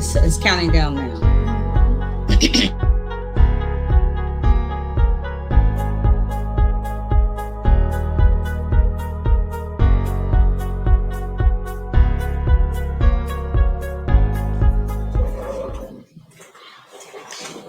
It's counting down now.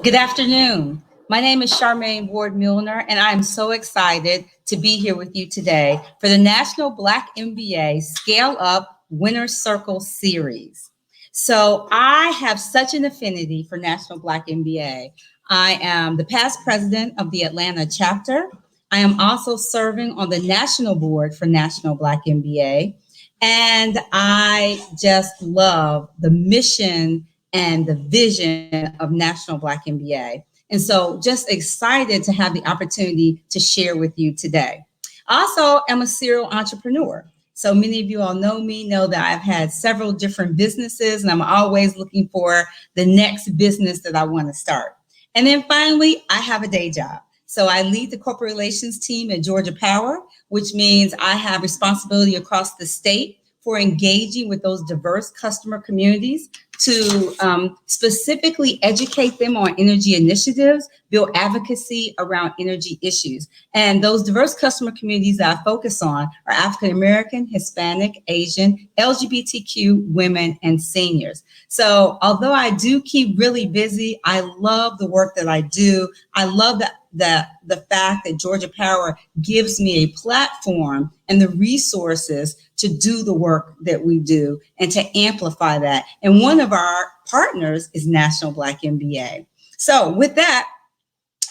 Good afternoon. My name is Charmaine Ward-Milner, and I'm so excited to be here with you today for the National Black MBA Scale-Up Winner's Circle Series. So I have such an affinity for National Black MBA. I am the past president of the Atlanta chapter. I am also serving on the national board for National Black MBA. And I just love the mission and the vision of National Black MBA. And so just excited to have the opportunity to share with you today. I also am a serial entrepreneur. So many of you all know me, know that I've had several different businesses, and I'm always looking for the next business that I want to start. And then finally, I have a day job. So I lead the corporate relations team at Georgia Power, which means I have responsibility across the state for engaging with those diverse customer communities to specifically educate them on energy initiatives, build advocacy around energy issues. And those diverse customer communities that I focus on are African American, Hispanic, Asian, LGBTQ, women, and seniors. So although I do keep really busy, I love the work that I do. I love the fact that Georgia Power gives me a platform and the resources to do the work that we do and to amplify that. And one of our partners is National Black MBA. So with that,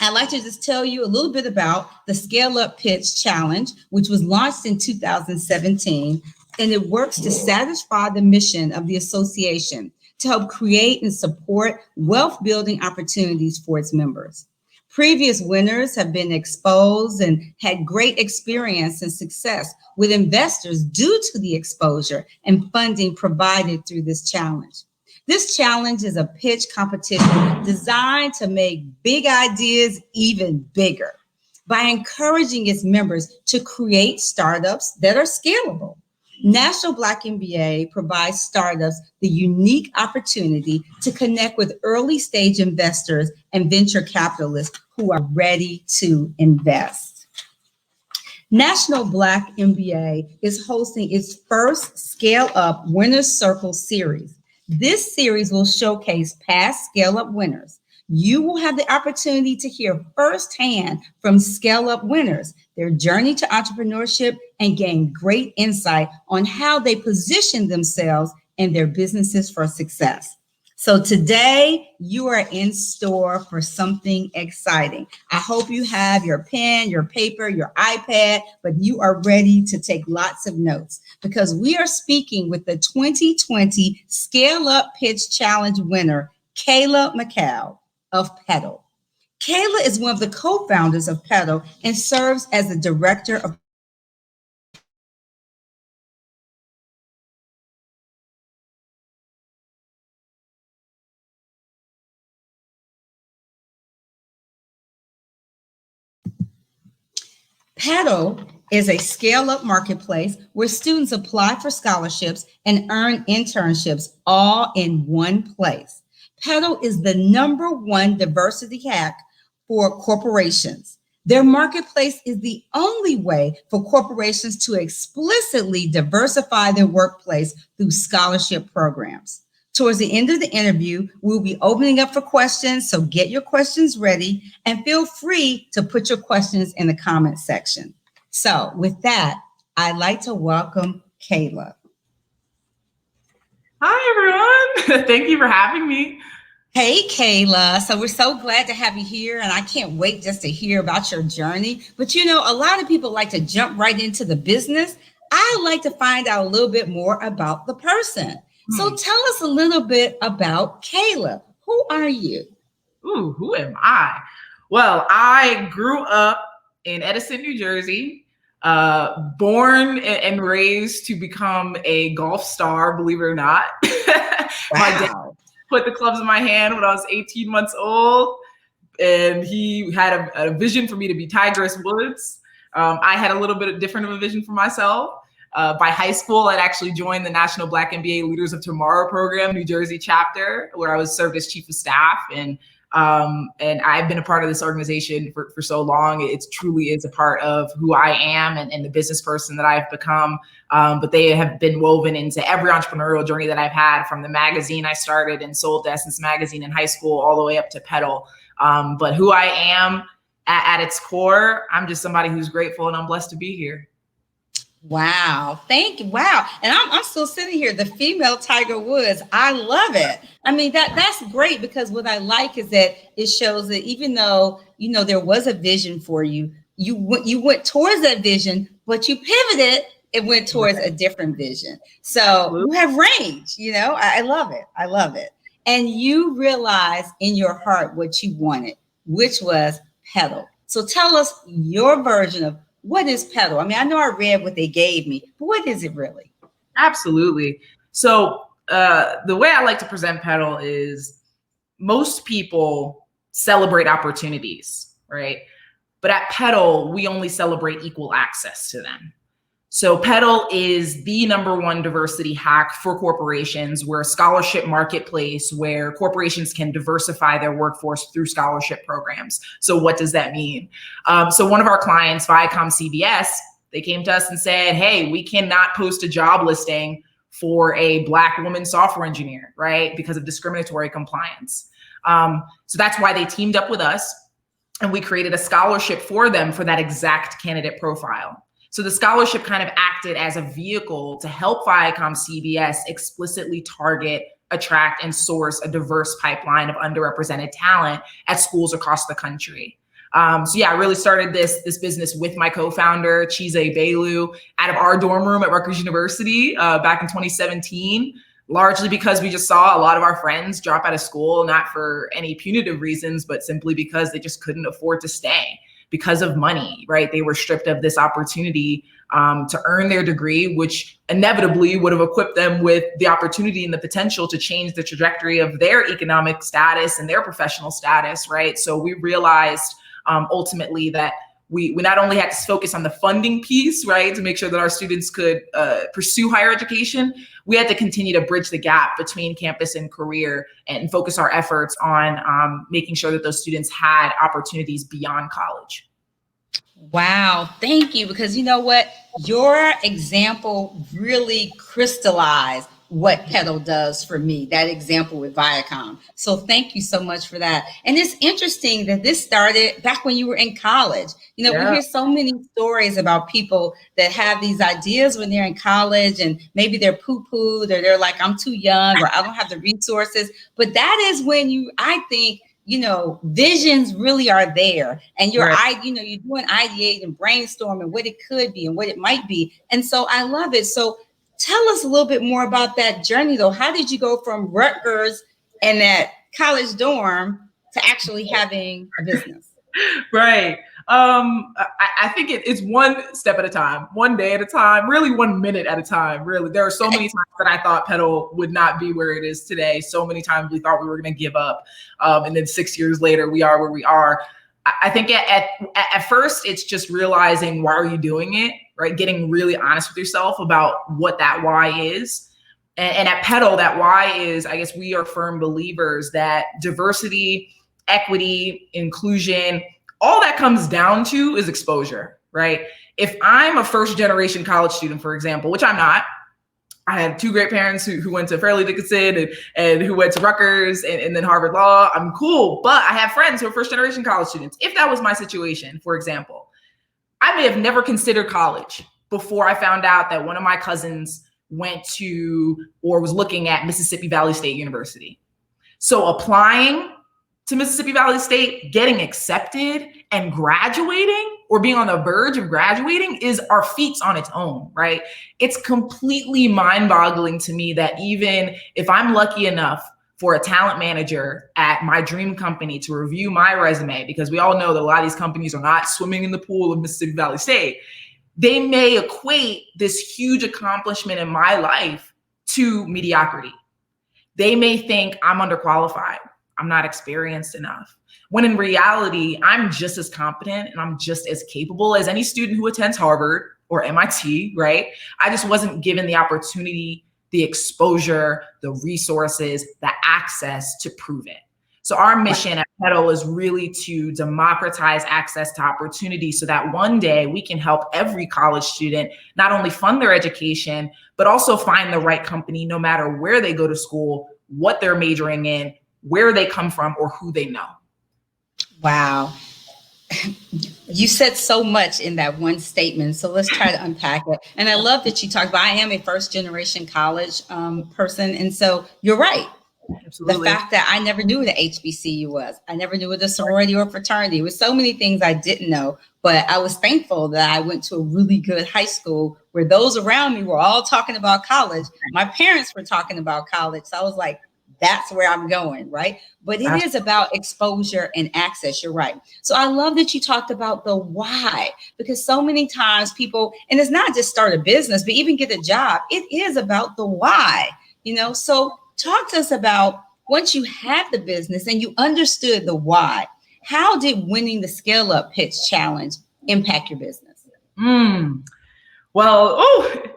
I'd like to just tell you a little bit about the Scale-Up Pitch Challenge, which was launched in 2017, and it works to satisfy the mission of the association to help create and support wealth building opportunities for its members. Previous winners have been exposed and had great experience and success with investors due to the exposure and funding provided through this challenge. This challenge is a pitch competition designed to make big ideas even bigger by encouraging its members to create startups that are scalable. National Black MBA provides startups the unique opportunity to connect with early stage investors and venture capitalists who are ready to invest. National Black MBA is hosting its first Scale Up Winners Circle series. This series will showcase past Scale Up winners. You will have the opportunity to hear firsthand from scale-up winners, their journey to entrepreneurship, and gain great insight on how they position themselves and their businesses for success. So today, you are in store for something exciting. I hope you have your pen, your paper, your iPad, but you are ready to take lots of notes because we are speaking with the 2020 Scale-Up Pitch Challenge winner, Kayla Michele of Pedul. Kayla is one of the co-founders of Pedul and serves as the director of Pedul is a scale-up marketplace where students apply for scholarships and earn internships all in one place. Pedul is the #1 diversity hack for corporations. Their marketplace is the only way for corporations to explicitly diversify their workplace through scholarship programs. Towards the end of the interview, we'll be opening up for questions, so get your questions ready and feel free to put your questions in the comment section. So with that, I'd like to welcome Kayla. Hi, everyone. Thank you for having me. Hey, Kayla. So we're so glad to have you here, and I can't wait just to hear about your journey. But you know, a lot of people like to jump right into the business. I like to find out a little bit more about the person. So tell us a little bit about Kayla. Who are you? Ooh, who am I? Well, I grew up in Edison, New Jersey, born and raised to become a golf star, believe it or not. My dad put the clubs in my hand when I was 18 months old, and he had a vision for me to be Tigress Woods. I had a little bit different of a vision for myself. By high school, I'd actually joined the National Black MBA Leaders of Tomorrow program, New Jersey chapter, where I was served as chief of staff. And I've been a part of this organization for so long. It truly is a part of who I am and the business person that I've become. But they have been woven into every entrepreneurial journey that I've had, from the magazine I started and sold to Essence Magazine in high school all the way up to Pedal. But who I am at its core, I'm just somebody who's grateful, and I'm blessed to be here. Wow. Thank you. Wow. And I'm still sitting here, the female Tiger Woods. I love it. I mean, that's great, because what I like is that it shows that even though, there was a vision for you, you went towards that vision, but you pivoted and went towards a different vision. So you have range, I love it. I love it. And you realized in your heart what you wanted, which was Pedal. So tell us your version of what is Pedal. I mean, I know I read what they gave me, but what is it really? Absolutely. So the way I like to present Pedal is, most people celebrate opportunities, right? But at Pedal, we only celebrate equal access to them. So Pedal is the #1 diversity hack for corporations. We're a scholarship marketplace where corporations can diversify their workforce through scholarship programs. So what does that mean? So one of our clients, Viacom CBS, they came to us and said, hey, we cannot post a job listing for a Black woman software engineer, right? Because of discriminatory compliance. So that's why they teamed up with us, and we created a scholarship for them for that exact candidate profile. So the scholarship kind of acted as a vehicle to help Viacom CBS explicitly target, attract, and source a diverse pipeline of underrepresented talent at schools across the country. So yeah, I really started this business with my co-founder, Chize Belu, out of our dorm room at Rutgers University back in 2017, largely because we just saw a lot of our friends drop out of school, not for any punitive reasons, but simply because they just couldn't afford to stay. Because of money, right? They were stripped of this opportunity to earn their degree, which inevitably would have equipped them with the opportunity and the potential to change the trajectory of their economic status and their professional status, right? So we realized ultimately that we not only had to focus on the funding piece, right, to make sure that our students could pursue higher education, we had to continue to bridge the gap between campus and career and focus our efforts on making sure that those students had opportunities beyond college. Wow, thank you. Because you know what? Your example really crystallized what Pedal does for me, that example with Viacom. So thank you so much for that. And it's interesting that this started back when you were in college. We hear so many stories about people that have these ideas when they're in college, and maybe they're poo-pooed, or they're like, I'm too young, or I don't have the resources. But that is when I think, visions really are there, and you're doing ideate and brainstorming what it could be and what it might be. And so I love it. So tell us a little bit more about that journey, though. How did you go from Rutgers and that college dorm to actually having a business? Right. I think it's one step at a time, one day at a time, really 1 minute at a time. Really, there are so many times that I thought Pedal would not be where it is today. So many times we thought we were going to give up. And then 6 years later, we are where we are. I think at first, it's just realizing, why are you doing it? Right? Getting really honest with yourself about what that why is. And at Pedal, that why is, I guess we are firm believers that diversity, equity, inclusion, all that comes down to is exposure, right? If I'm a first generation college student, for example, which I'm not, I had 2 great parents who went to Fairleigh Dickinson and who went to Rutgers and then Harvard Law. I'm cool, but I have friends who are first generation college students. If that was my situation, for example, I may have never considered college before I found out that one of my cousins went to or was looking at Mississippi Valley State University. So applying to Mississippi Valley State, getting accepted and graduating, or being on the verge of graduating, is our feats on its own, right? It's completely mind-boggling to me that even if I'm lucky enough for a talent manager at my dream company to review my resume, because we all know that a lot of these companies are not swimming in the pool of Mississippi Valley State, they may equate this huge accomplishment in my life to mediocrity. They may think I'm underqualified, I'm not experienced enough, when in reality, I'm just as competent and I'm just as capable as any student who attends Harvard or MIT, right? I just wasn't given the opportunity, the exposure, the resources, the access to prove it. So our mission at Pedul is really to democratize access to opportunity so that one day we can help every college student not only fund their education, but also find the right company no matter where they go to school, what they're majoring in, where they come from, or who they know. Wow. You said so much in that one statement. So let's try to unpack it. And I love that you talked about, I am a first generation college person. And so you're right. Absolutely. The fact that I never knew what a HBCU was. I never knew what a sorority or fraternity. It was so many things I didn't know, but I was thankful that I went to a really good high school where those around me were all talking about college. My parents were talking about college. So I was like, that's where I'm going, right? But it is about exposure and access. You're right. So I love that you talked about the why, because so many times people, and it's not just start a business, but even get a job. It is about the why, so talk to us about once you had the business and you understood the why, how did winning the Scale-Up Pitch Challenge impact your business? Well,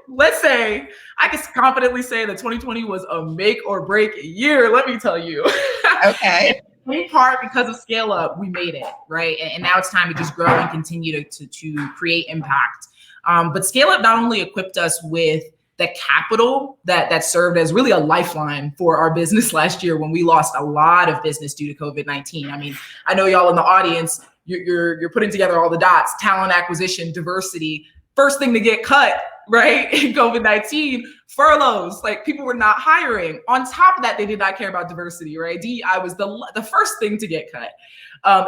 let's say I can confidently say that 2020 was a make or break year. Let me tell you. Okay. In part because of Scale Up, we made it, right? And now it's time to just grow and continue to create impact. But Scale Up not only equipped us with the capital that served as really a lifeline for our business last year when we lost a lot of business due to COVID-19. I mean, I know y'all in the audience, you're putting together all the dots, talent acquisition, diversity. First thing to get cut, right, in COVID-19, furloughs, like people were not hiring. On top of that, they did not care about diversity, right? DEI was the first thing to get cut.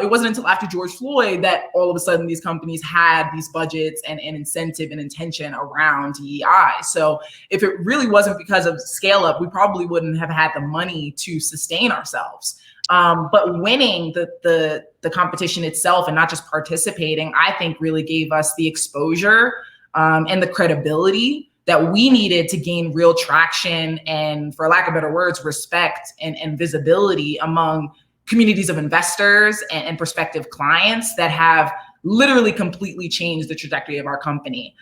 It wasn't until after George Floyd that all of a sudden these companies had these budgets and incentive and intention around DEI. So if it really wasn't because of Scale Up, we probably wouldn't have had the money to sustain ourselves. But winning the competition itself and not just participating, I think really gave us the exposure and the credibility that we needed to gain real traction and, for lack of better words, respect and visibility among communities of investors and prospective clients that have literally completely changed the trajectory of our company.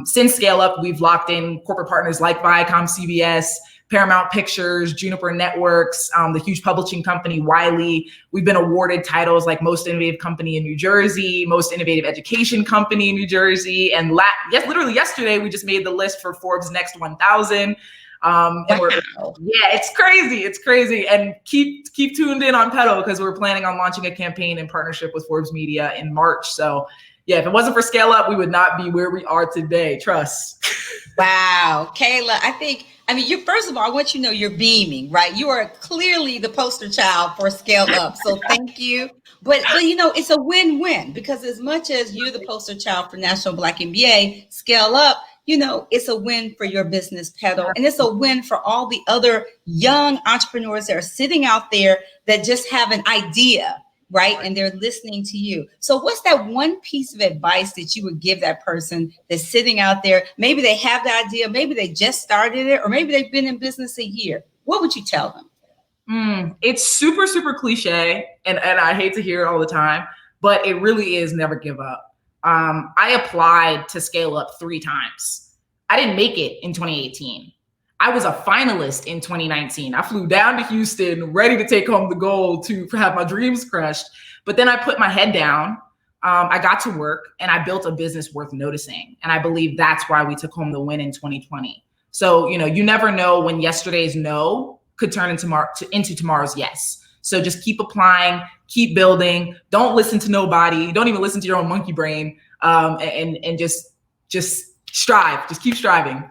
Since Scale Up, we've locked in corporate partners like Viacom CBS, Paramount Pictures, Juniper Networks, the huge publishing company Wiley. We've been awarded titles like Most Innovative Company in New Jersey, Most Innovative Education Company in New Jersey, and literally yesterday we just made the list for Forbes Next 1000. And it's crazy. And keep tuned in on Pedul because we're planning on launching a campaign in partnership with Forbes Media in March. So yeah, if it wasn't for Scale Up, we would not be where we are today. Trust. Wow. Kayla, you first of all, I want you to know you're beaming, right? You are clearly the poster child for Scale Up. So thank you. But it's a win-win because as much as you're the poster child for National Black MBA, Scale Up, it's a win for your business, Pedul, and it's a win for all the other young entrepreneurs that are sitting out there that just have an idea, right? And they're listening to you. So what's that one piece of advice that you would give that person that's sitting out there? Maybe they have the idea, maybe they just started it, or maybe they've been in business a year. What would you tell them? It's super, super cliche, and I hate to hear it all the time, but it really is never give up. I applied to Scale Up 3 times. I didn't make it in 2018. I was a finalist in 2019. I flew down to Houston, ready to take home the gold to have my dreams crushed. But then I put my head down. I got to work and I built a business worth noticing. And I believe that's why we took home the win in 2020. So, you never know when yesterday's no could turn into tomorrow's yes. So just keep applying, keep building. Don't listen to nobody. Don't even listen to your own monkey brain. And just strive. Just keep striving.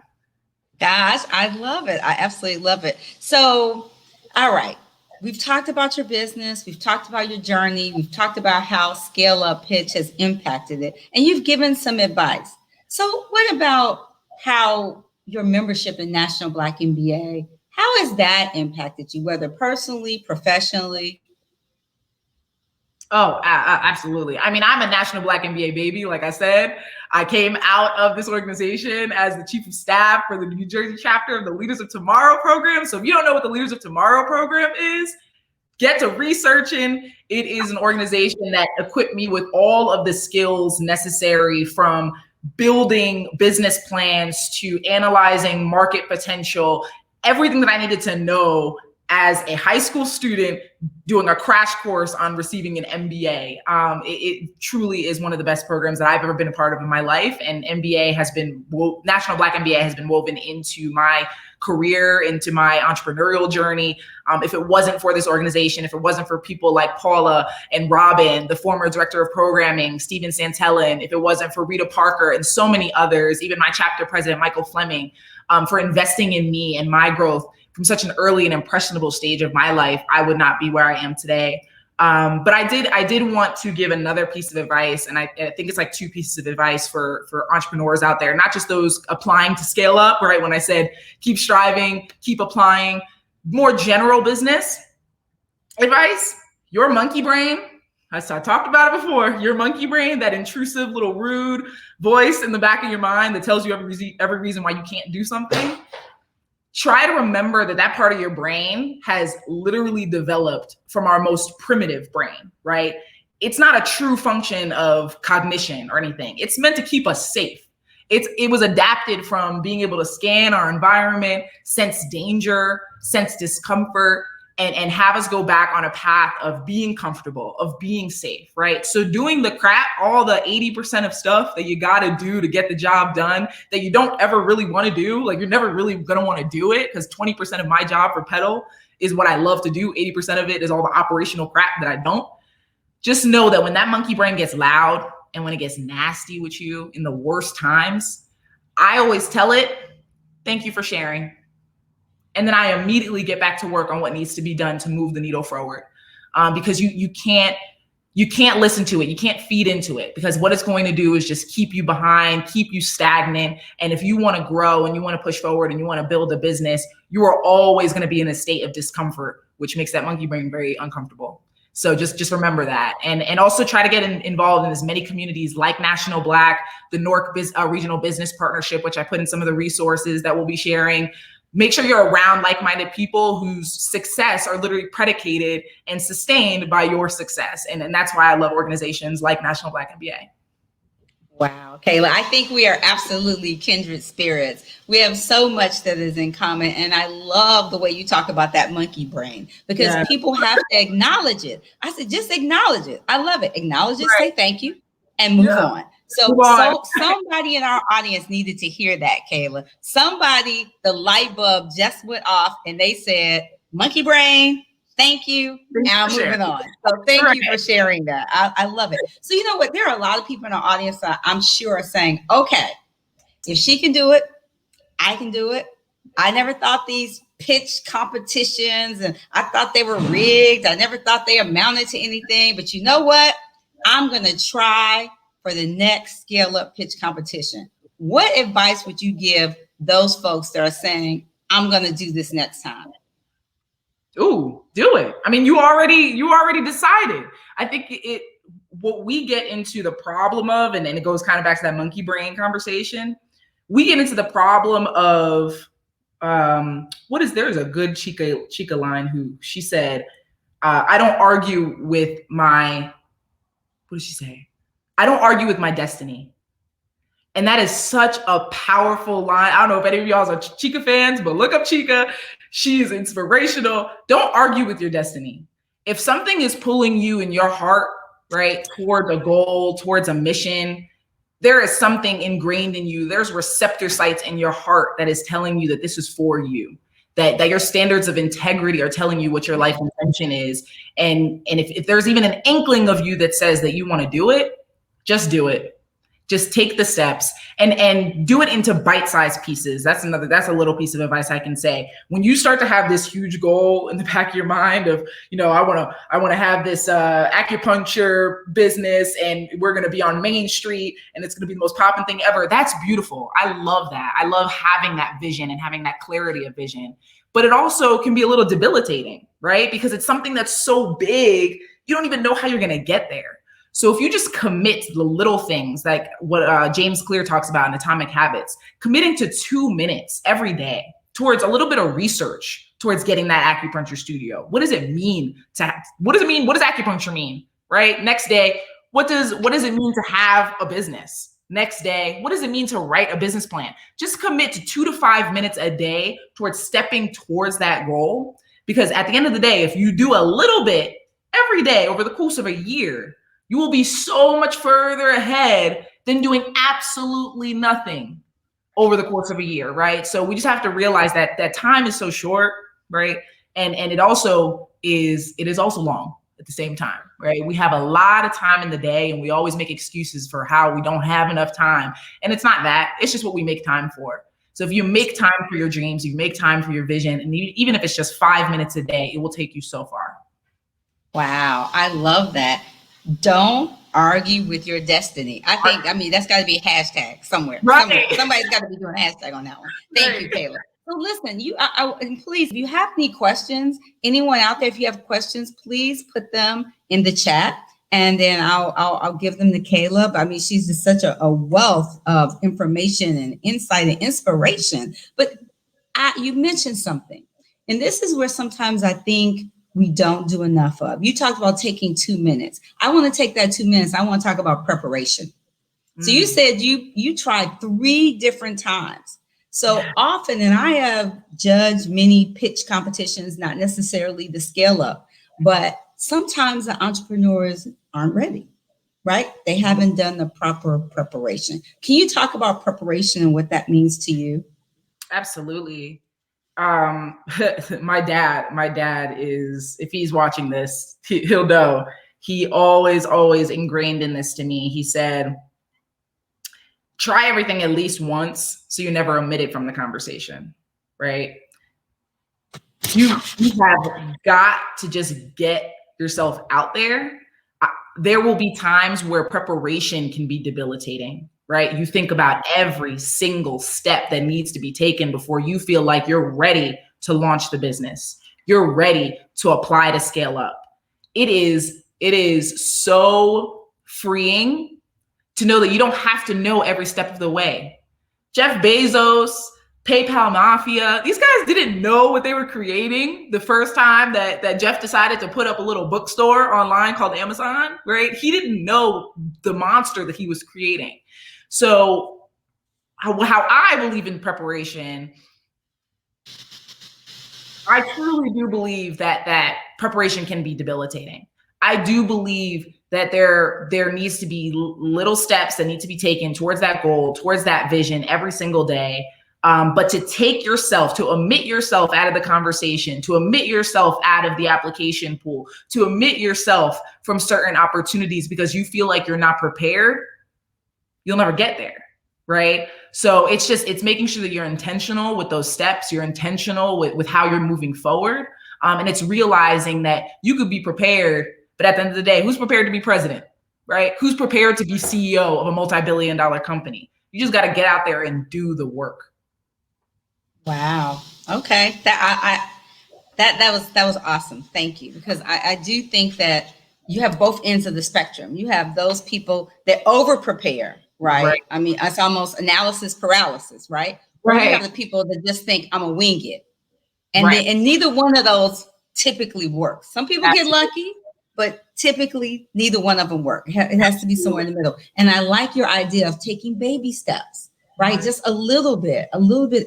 Gosh, I love it. I absolutely love it. So, all right. We've talked about your business. We've talked about your journey. We've talked about how Scale Up Pitch has impacted it. And you've given some advice. So what about how your membership in National Black MBA, how has that impacted you, whether personally, professionally? Oh, absolutely. I mean, I'm a National Black MBA baby. Like I said, I came out of this organization as the chief of staff for the New Jersey chapter of the Leaders of Tomorrow program. So if you don't know what the Leaders of Tomorrow program is, get to researching. It is an organization that equipped me with all of the skills necessary, from building business plans to analyzing market potential, everything that I needed to know as a high school student doing a crash course on receiving an MBA. It truly is one of the best programs that I've ever been a part of in my life. And National Black MBA has been woven into my career, into my entrepreneurial journey. If it wasn't for this organization, if it wasn't for people like Paula and Robin, the former director of programming, Steven Santellin, if it wasn't for Rita Parker and so many others, even my chapter president, Michael Fleming, for investing in me and my growth from such an early and impressionable stage of my life, I would not be where I am today. But I did want to give another piece of advice, and I think it's like two pieces of advice for entrepreneurs out there, not just those applying to scale up, right? When I said keep striving, keep applying, more general business advice, your monkey brain, I talked about it before, your monkey brain, that intrusive little rude voice in the back of your mind that tells you every reason why you can't do something. Try to remember that part of your brain has literally developed from our most primitive brain, right? It's not a true function of cognition or anything. It's meant to keep us safe. It was adapted from being able to scan our environment, sense danger, sense discomfort, and have us go back on a path of being comfortable, of being safe, right? So doing the crap, all the 80% of stuff that you gotta do to get the job done that you don't ever really wanna do, like you're never really gonna wanna do it, because 20% of my job for Pedul is what I love to do. 80% of it is all the operational crap that I don't. Just know that when that monkey brain gets loud and when it gets nasty with you in the worst times, I always tell it, thank you for sharing. And then I immediately get back to work on what needs to be done to move the needle forward. Because you can't listen to it. You can't feed into it, because what it's going to do is just keep you behind, keep you stagnant. And if you want to grow and you want to push forward and you want to build a business, you are always going to be in a state of discomfort, which makes that monkey brain very uncomfortable. So just remember that. And also try to get involved in as many communities like National Black, the NORC Regional Business Partnership, which I put in some of the resources that we'll be sharing. Make sure you're around like-minded people whose success are literally predicated and sustained by your success. And that's why I love organizations like National Black MBA. Wow, Kayla, I think we are absolutely kindred spirits. We have so much that is in common. And I love the way you talk about that monkey brain, because people have to acknowledge it. I said, just acknowledge it. I love it. Acknowledge it, say thank you, and move on. So somebody in our audience needed to hear that, Kayla. Somebody, the light bulb just went off and they said, monkey brain, thank you. Now I'm moving on. So thank you for sharing that. I love it. So you know what? There are a lot of people in our audience that I'm sure are saying, okay, if she can do it, I can do it. I never thought these pitch competitions, and I thought they were rigged. I never thought they amounted to anything. But you know what? I'm going to try for the next Scale Up Pitch competition. What advice would you give those folks that are saying, I'm going to do this next time? Ooh, do it. I mean, you already decided. I think what we get into the problem of, and it goes kind of back to that monkey brain conversation. We get into the problem of, there's a good Chica line who she said, I don't argue with my, what did she say? I don't argue with my destiny. And that is such a powerful line. I don't know if any of y'all are Chica fans, but look up Chica. She is inspirational. Don't argue with your destiny. If something is pulling you in your heart, right, towards a goal, towards a mission, there is something ingrained in you. There's receptor sites in your heart that is telling you that this is for you, that your standards of integrity are telling you what your life intention is. And if there's even an inkling of you that says that you want to do it, just do it. Just take the steps and do it into bite-sized pieces. That's a little piece of advice I can say. When you start to have this huge goal in the back of your mind of, I want to have this acupuncture business, and we're going to be on Main Street and it's going to be the most popping thing ever. That's beautiful. I love that. I love having that vision and having that clarity of vision. But it also can be a little debilitating, right? Because it's something that's so big, you don't even know how you're going to get there. So if you just commit to the little things, like what James Clear talks about in Atomic Habits, committing to 2 minutes every day towards a little bit of research towards getting that acupuncture studio. What does it mean? What does acupuncture mean? Right? Next day, what does it mean to have a business? next day. What does it mean to write a business plan? Just commit to 2 to 5 minutes a day towards stepping towards that goal. Because at the end of the day, if you do a little bit every day over the course of a year, you will be so much further ahead than doing absolutely nothing over the course of a year, right? So we just have to realize that time is so short, right? And it is also long at the same time, right? We have a lot of time in the day and we always make excuses for how we don't have enough time. And it's not that, it's just what we make time for. So if you make time for your dreams, you make time for your vision, and even if it's just 5 minutes a day, it will take you so far. Wow, I love that. Don't argue with your destiny. I mean, that's got to be a hashtag somewhere. Right. Somebody's got to be doing a hashtag on that one. Thank you, Kayla. So listen, and please, if you have any questions, anyone out there, if you have questions, please put them in the chat, and then I'll give them to Kayla. I mean, she's just such a wealth of information and insight and inspiration. But you mentioned something, and this is where sometimes I think we don't do enough of. You talked about taking 2 minutes. I want to take that 2 minutes. I want to talk about preparation. So you said you tried 3 different times. So often, and I have judged many pitch competitions, not necessarily the scale up, but sometimes the entrepreneurs aren't ready, right? They haven't done the proper preparation. Can you talk about preparation and what that means to you? Absolutely. My dad is, if he's watching this, he'll know. He always ingrained in this to me. He said, try everything at least once so you're never omitted from the conversation, right? You have got to just get yourself out there. There will be times where preparation can be debilitating, right? You think about every single step that needs to be taken before you feel like you're ready to launch the business. You're ready to apply to scale up. It is so freeing to know that you don't have to know every step of the way. Jeff Bezos, PayPal Mafia, these guys didn't know what they were creating the first time that Jeff decided to put up a little bookstore online called Amazon, right? He didn't know the monster that he was creating. So how I believe in preparation, I truly do believe that preparation can be debilitating. I do believe that there needs to be little steps that need to be taken towards that goal, towards that vision every single day. But to omit yourself out of the conversation, to omit yourself out of the application pool, to omit yourself from certain opportunities because you feel like you're not prepared, you'll never get there, right? So it's making sure that you're intentional with those steps, you're intentional with how you're moving forward. And it's realizing that you could be prepared, but at the end of the day, who's prepared to be president, right? Who's prepared to be CEO of a multi-billion-dollar company? You just got to get out there and do the work. Wow. Okay. That was awesome. Thank you. Because I do think that you have both ends of the spectrum. You have those people that over prepare, right? I mean, it's almost analysis paralysis, right? Right. You have the people that just think I'm gonna wing it. And and neither one of those typically works. Some people get lucky, but typically neither one of them work. It has to be somewhere in the middle. And I like your idea of taking baby steps, right? Just a little bit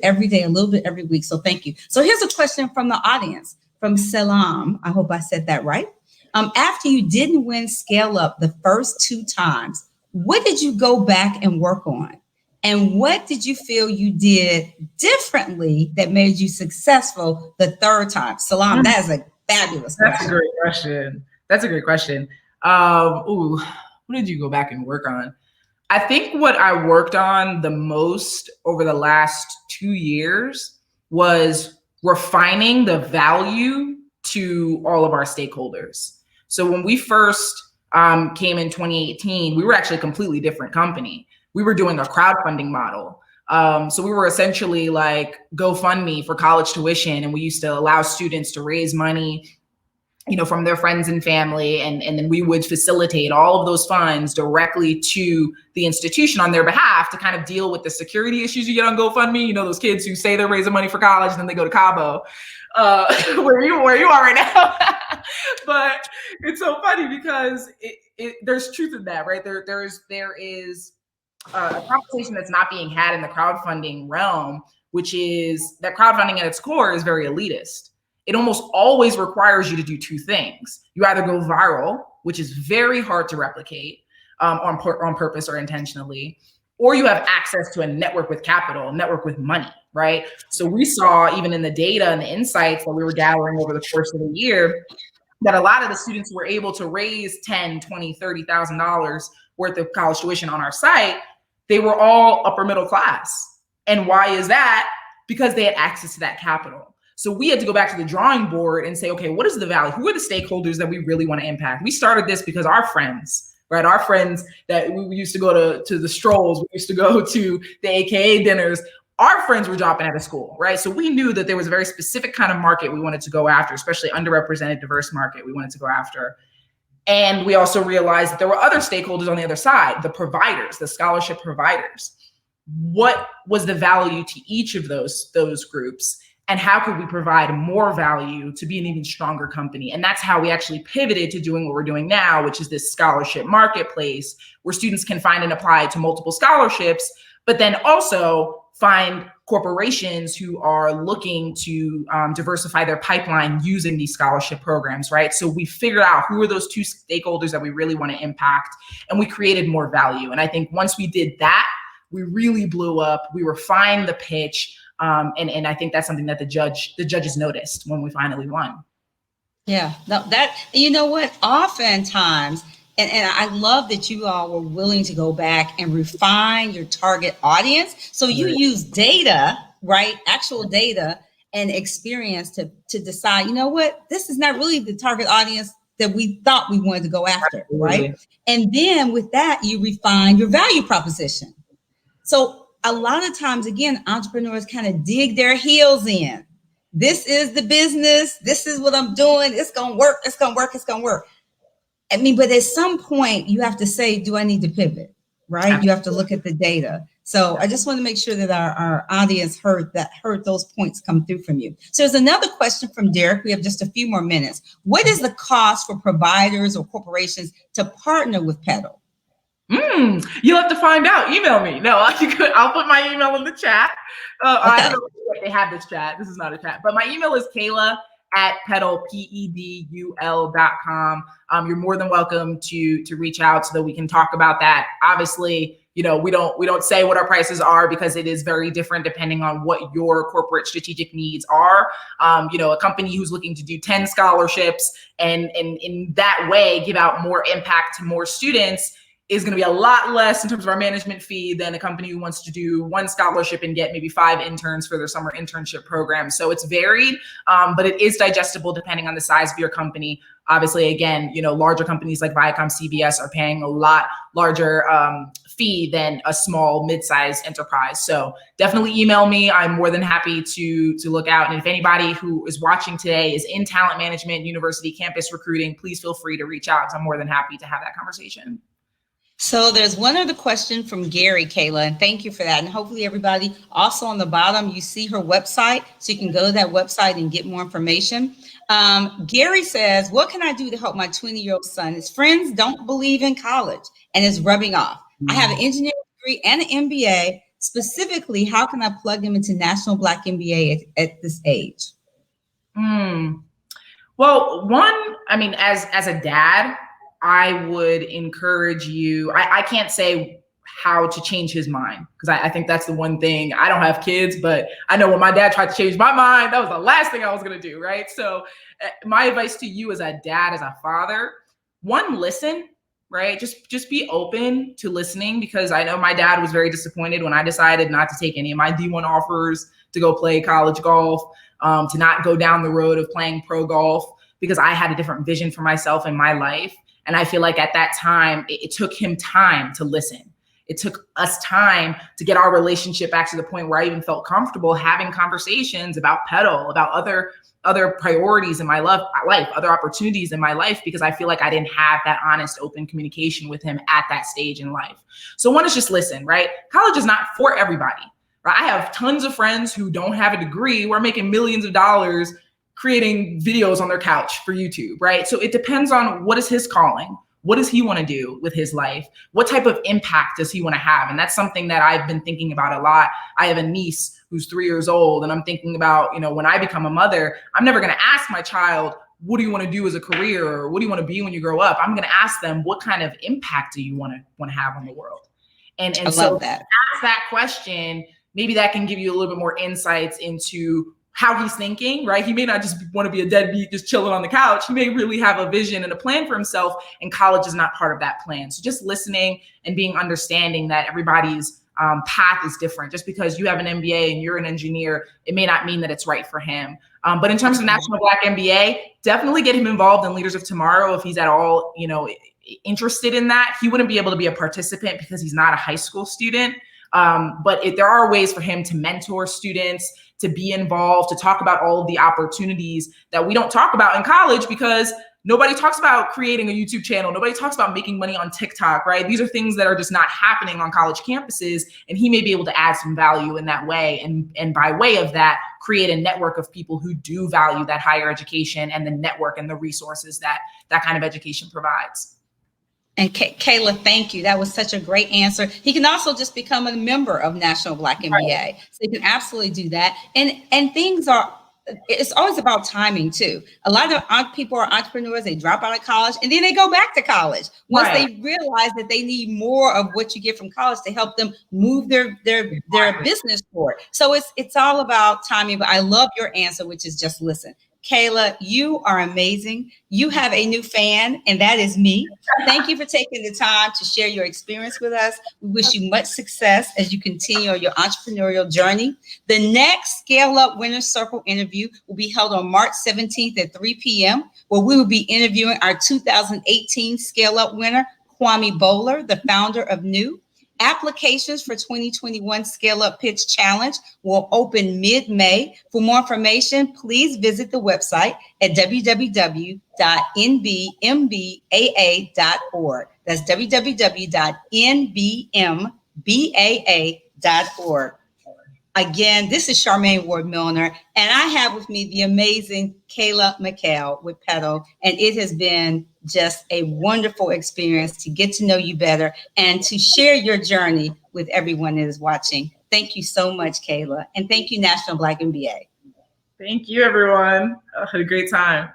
every day, a little bit every week. So thank you. So here's a question from the audience, from Salam. I hope I said that right. After you didn't win Scale Up the first 2 times, what did you go back and work on? And what did you feel you did differently that made you successful the 3rd time? Salam, that is a fabulous question. That's a great question. What did you go back and work on? I think what I worked on the most over the last 2 years was refining the value to all of our stakeholders. So when we first came in 2018, we were actually a completely different company. We were doing a crowdfunding model. So we were essentially like GoFundMe for college tuition, and we used to allow students to raise money, from their friends and family, and then we would facilitate all of those funds directly to the institution on their behalf to kind of deal with the security issues you get on GoFundMe. Those kids who say they're raising money for college and then they go to Cabo, where you are right now. But it's so funny because there's truth in that, right? There is a conversation that's not being had in the crowdfunding realm, which is that crowdfunding at its core is very elitist. It almost always requires you to do two things. You either go viral, which is very hard to replicate on purpose or intentionally, or you have access to a network with capital, a network with money, right? So we saw even in the data and the insights that we were gathering over the course of the year that a lot of the students were able to raise $10,000, $20,000, $30,000 worth of college tuition on our site. They were all upper middle class. And why is that? Because they had access to that capital. So we had to go back to the drawing board and say, okay, what is the value? Who are the stakeholders that we really want to impact? We started this because our friends, right? Our friends that we used to go to the strolls, we used to go to the AKA dinners. Our friends were dropping out of school, right? So we knew that there was a very specific kind of market we wanted to go after, especially underrepresented, diverse market we wanted to go after. And we also realized that there were other stakeholders on the other side, the providers, the scholarship providers. What was the value to each of those groups? And how could we provide more value to be an even stronger company? And that's how we actually pivoted to doing what we're doing now, which is this scholarship marketplace where students can find and apply to multiple scholarships, but then also find corporations who are looking to diversify their pipeline using these scholarship programs, right? So we figured out who are those two stakeholders that we really want to impact, and we created more value. And I think once we did that, we really blew up. We refined the pitch. And I think that's something that the judges noticed when we finally won. Yeah, no, that, you know what, oftentimes, and I love that you all were willing to go back and refine your target audience. So you use data, right? Actual data and experience to decide, you know what, this is not really the target audience that we thought we wanted to go after, right? And then with that, you refine your value proposition. So a lot of times, again, entrepreneurs kind of dig their heels in. This is the business. This is what I'm doing. It's going to work. It's going to work. It's going to work. I mean, but at some point you have to say, do I need to pivot? Right? You have to look at the data. So I just want to make sure that our audience heard those points come through from you. So there's another question from Derek. We have just a few more minutes. What is the cost for providers or corporations to partner with Pedul? You'll have to find out. Email me. No, I'll put my email in the chat. I don't know if they have this chat. This is not a chat, but my email is Kayla@Pedul, PEDUL.com. You're more than welcome to reach out so that we can talk about that. Obviously, we don't say what our prices are because it is very different depending on what your corporate strategic needs are. A company who's looking to do 10 scholarships and in that way give out more impact to more students is going to be a lot less in terms of our management fee than a company who wants to do one scholarship and get maybe 5 interns for their summer internship program. So it's varied, but it is digestible depending on the size of your company. Obviously, again, larger companies like Viacom, CBS are paying a lot larger fee than a small mid-sized enterprise. So definitely email me. I'm more than happy to look out. And if anybody who is watching today is in talent management, university, campus recruiting, please feel free to reach out. I'm more than happy to have that conversation. So there's one other question from Gary, Kayla, and thank you for that. And hopefully everybody, also on the bottom, you see her website, so you can go to that website and get more information. Gary says, what can I do to help my 20-year-old son? His friends don't believe in college and it's rubbing off. I have an engineering degree and an MBA. Specifically, how can I plug him into National Black MBA at this age? Well, as a dad, I would encourage you. I can't say how to change his mind because I think that's the one thing. I don't have kids, but I know when my dad tried to change my mind, that was the last thing I was going to do, right? So my advice to you as a dad, as a father, one, listen, right? Just be open to listening, because I know my dad was very disappointed when I decided not to take any of my D1 offers to go play college golf, to not go down the road of playing pro golf, because I had a different vision for myself in my life. And I feel like at that time, it took him time to listen. It took us time to get our relationship back to the point where I even felt comfortable having conversations about Pedul, about other priorities in my life, other opportunities in my life, because I feel like I didn't have that honest, open communication with him at that stage in life. So one is just listen, right? College is not for everybody, right? I have tons of friends who don't have a degree who are making millions of dollars creating videos on their couch for YouTube, right? So it depends on what is his calling, what does he want to do with his life? What type of impact does he want to have? And that's something that I've been thinking about a lot. I have a niece who's 3 years old, and I'm thinking about, when I become a mother, I'm never going to ask my child, what do you want to do as a career? Or what do you want to be when you grow up? I'm going to ask them, what kind of impact do you want to have on the world? And I so love that. ask that question, maybe that can give you a little bit more insights into how he's thinking, right? He may not just want to be a deadbeat, just chilling on the couch. He may really have a vision and a plan for himself, and college is not part of that plan. So just listening and being understanding that everybody's path is different. Just because you have an MBA and you're an engineer, it may not mean that it's right for him. But in terms of National Black MBA, definitely get him involved in Leaders of Tomorrow if he's at all, interested in that. He wouldn't be able to be a participant because he's not a high school student. But there are ways for him to mentor students, to be involved, to talk about all of the opportunities that we don't talk about in college because nobody talks about creating a YouTube channel. Nobody talks about making money on TikTok, right? These are things that are just not happening on college campuses, and he may be able to add some value in that way. And by way of that, create a network of people who do value that higher education and the network and the resources that that kind of education provides. And Kayla, thank you. That was such a great answer. He can also just become a member of National Black MBA. Right. So you can absolutely do that. And things are, it's always about timing too. A lot of people are entrepreneurs. They drop out of college and then they go back to college once they realize that they need more of what you get from college to help them move their business forward. So it's all about timing. But I love your answer, which is just listen. Kayla, you are amazing. You have a new fan, and that is me. Thank you for taking the time to share your experience with us. We wish you much success as you continue on your entrepreneurial journey. The next Scale Up Winner's Circle interview will be held on March 17th at 3 p.m., where we will be interviewing our 2018 Scale Up winner, Kwame Bowler, the founder of New. Applications for 2021 Scale-Up Pitch Challenge will open mid-May. For more information, please visit the website at www.nbmbaa.org. That's www.nbmbaa.org. Again, this is Charmaine Ward Milner, and I have with me the amazing Kayla Michele with Pedul, and it has been just a wonderful experience to get to know you better and to share your journey with everyone that is watching. Thank you so much, Kayla, and thank you, National Black MBA. Thank you, everyone. I had a great time.